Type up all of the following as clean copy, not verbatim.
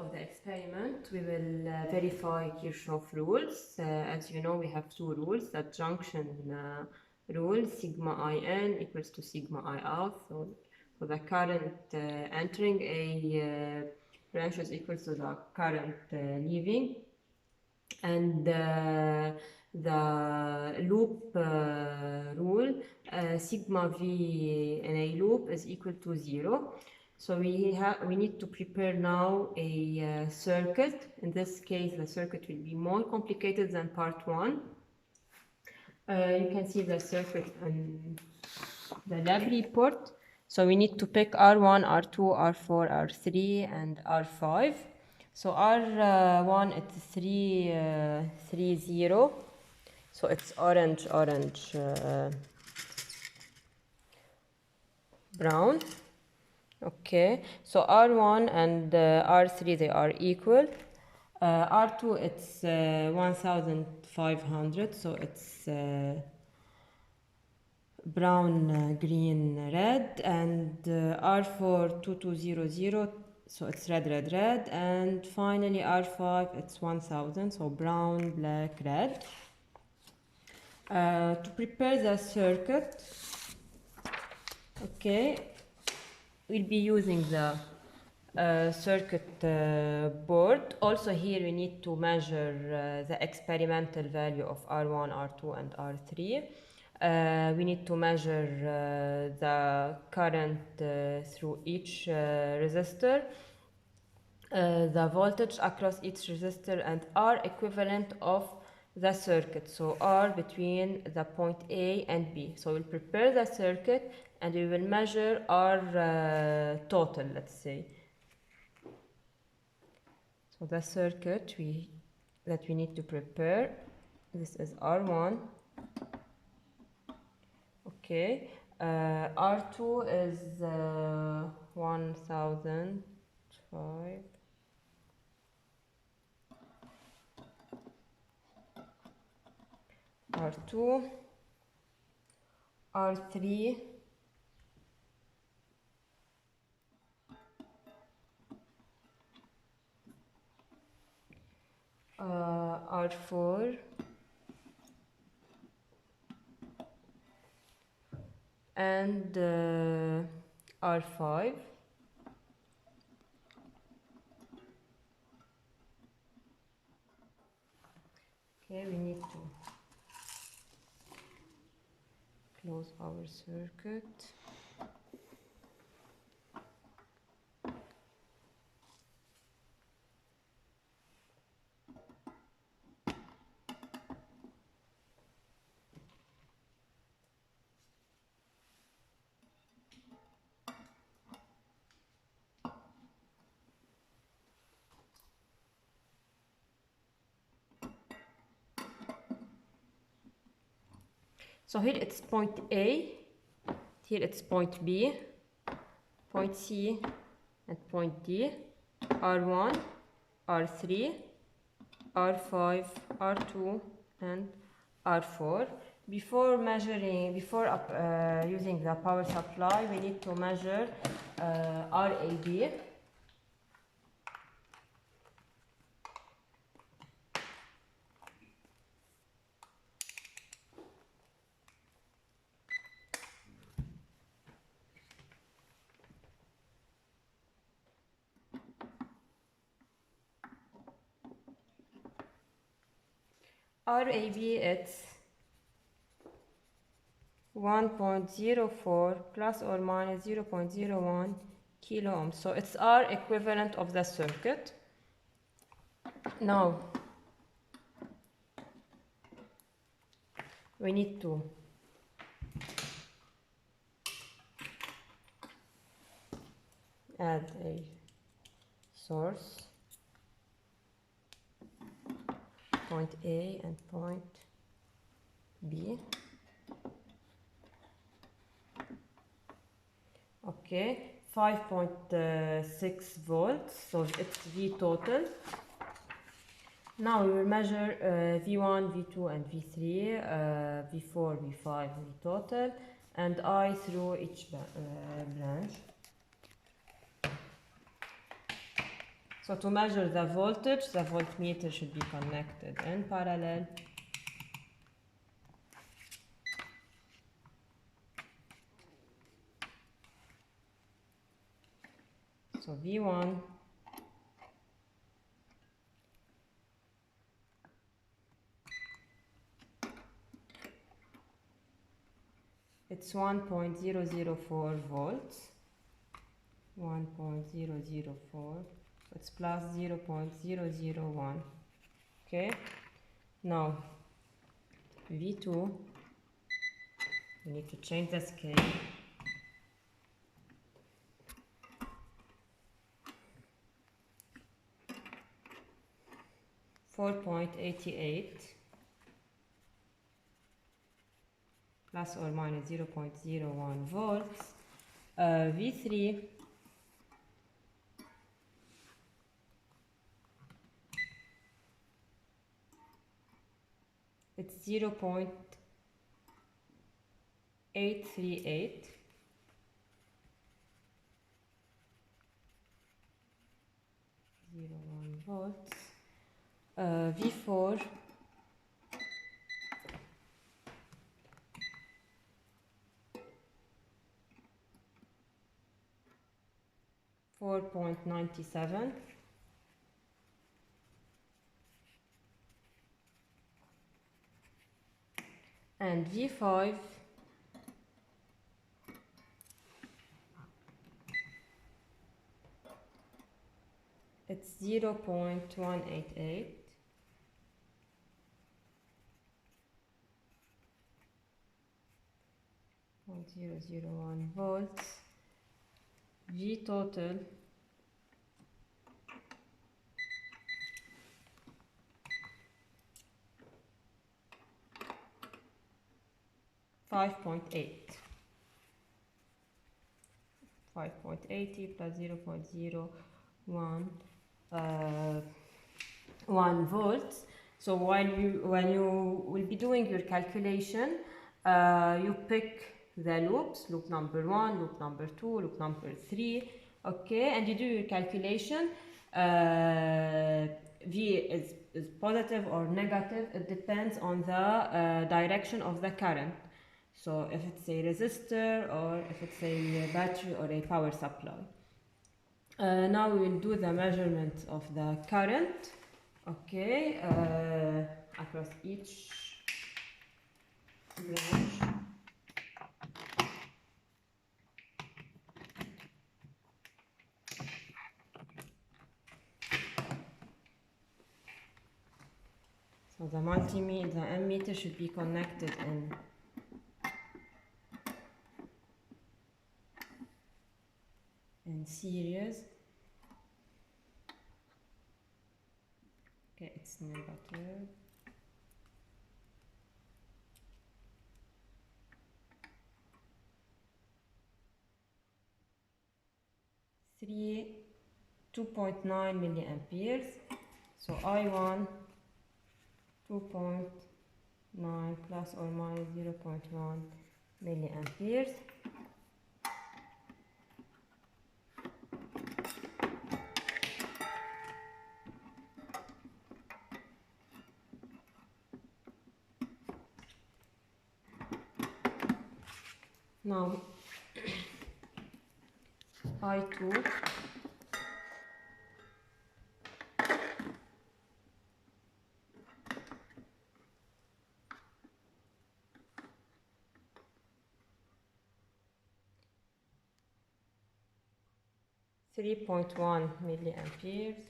of the experiment, we will verify Kirchhoff rules. As you know, we have two rules, the junction rule, sigma in equals to sigma I out. So for the current entering a branch is equal to the current leaving. And the loop rule, sigma v in a loop is equal to 0. So we need to prepare now a circuit. In this case, the circuit will be more complicated than part 1. You can see the circuit on the lab report. So we need to pick R1, R2, R4, R3, and R5. So R1 it's 3, 0. So it's orange, brown. Okay, so R1 and R3 they are equal. R2 it's 1500, so it's brown, green, red, and R4 2200, so it's red, red, red, and finally R5 it's 1000, so brown, black, red. To prepare the circuit, okay, we'll be using the circuit board. Also here we need to measure the experimental value of R1, R2, and R3. We need to measure the current through each resistor, the voltage across each resistor, and R equivalent of the circuit. So R between the point A and B. So we'll prepare the circuit and we will measure R total, let's say. So the circuit that we need to prepare, this is R1. Okay, R2 is 1005. R2, R3, R4, and R5. Okay, we need to close our circuit. So here it's point A, here it's point B, point C, and point D, R1, R3, R5, R2, and R4. Before using the power supply, we need to measure RAB. RAB it's 1.04 plus or minus 0.01 kilo ohms. So it's R equivalent of the circuit. Now we need to add a source, point A and point B. Okay, 5.6 volts, so it's V total. Now we will measure V1, V2, and V3, V4, V5, V total, and I through each branch. So to measure the voltage, the voltmeter should be connected in parallel. So V1 it's 1.004 volts, 1.004, so it's plus 0.001. Okay, now V2, we need to change the scale. 4.88 plus or minus 0.01 volts. V3 it's 0.838 0.1 volts. V4 4.97 and V5 it's 0.188 0.001 volts. V total 5.8 5.80 plus 0.01 1 volts. So when you will be doing your calculation, you pick the loops, loop number 1, loop number 2, loop number 3, okay, and you do your calculation. V is positive or negative, it depends on the direction of the current. So if it's a resistor or if it's a battery or a power supply. Now we will do the measurement of the current, okay, across each branch. So the multimeter, the ammeter should be connected in series. Okay, it's negative. Three 2.9 milliamperes. So I1 2.9 plus or minus 0.1 milliamperes. Now I2 3.1 milliamperes.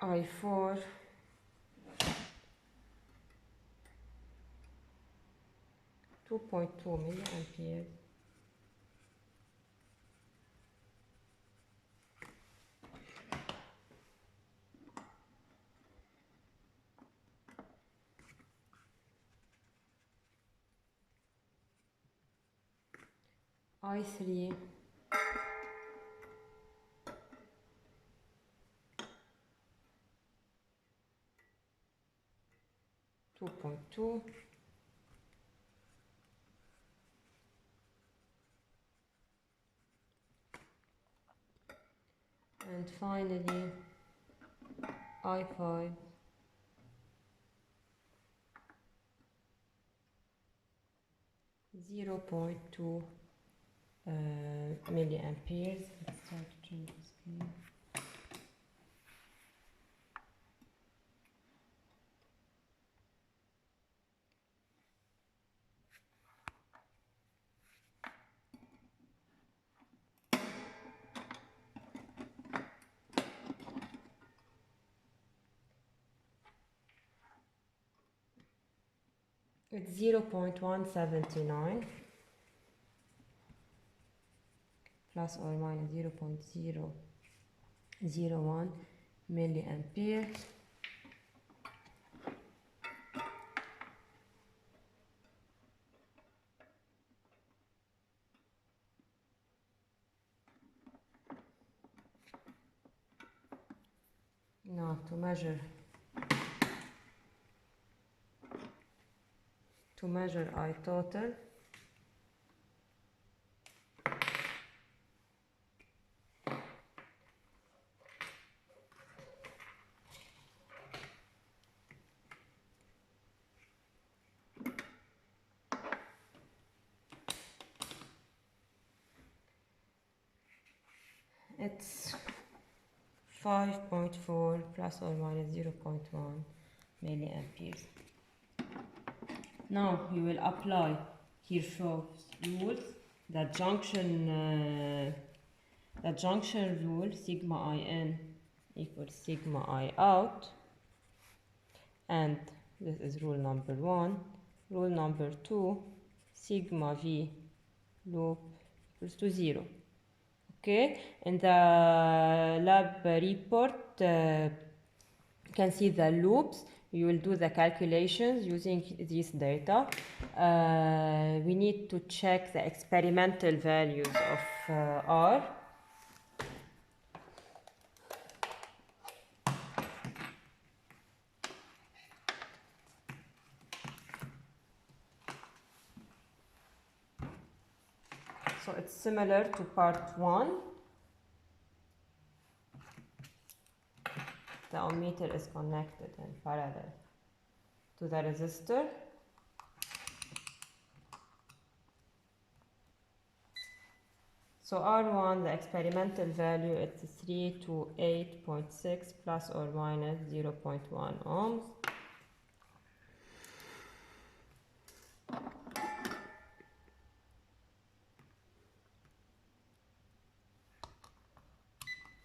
I4 2.2 milliamperes. I3 2.2. And finally, I5 0.2 milliamperes. Let's try to change the screen. It's 0.179 plus or minus 0.001 milliampere. Now to measure I total, it's 5.4 plus or minus 0.1 milliamperes. Now you will apply Kirchhoff's rules, the junction rule, sigma in equals sigma I out, and this is rule number 1. Rule number 2, sigma v loop equals to 0. Okay, in the lab report you can see the loops. You will do the calculations using this data. We need to check the experimental values of R. So it's similar to part 1. The ohmmeter is connected in parallel to the resistor. So R1, the experimental value is 3 to 8.6 plus or minus 0.1 ohms.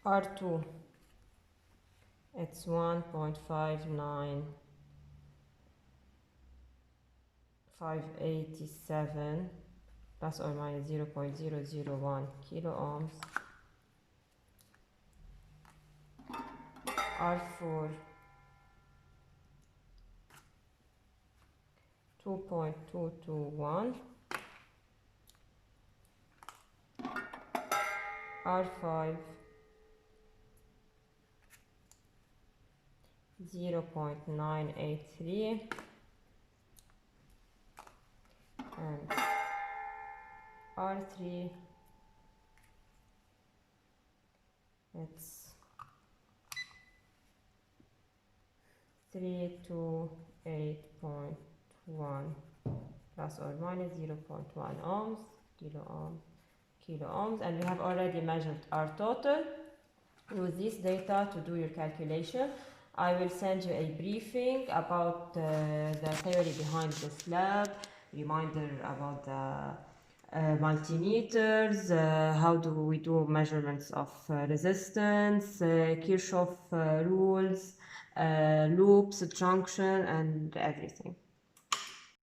R2, it's 1.59587 plus or minus 0.001 kilo ohms. R4, 2.221. R5, 0.983, and R3, it's 3 to 8.1 plus or minus 0.1 ohms, kilo ohms, and we have already measured our total. Use this data to do your calculation. I will send you a briefing about the theory behind this lab, reminder about the multimeters, how do we do measurements of resistance, Kirchhoff rules, loops, junction, and everything.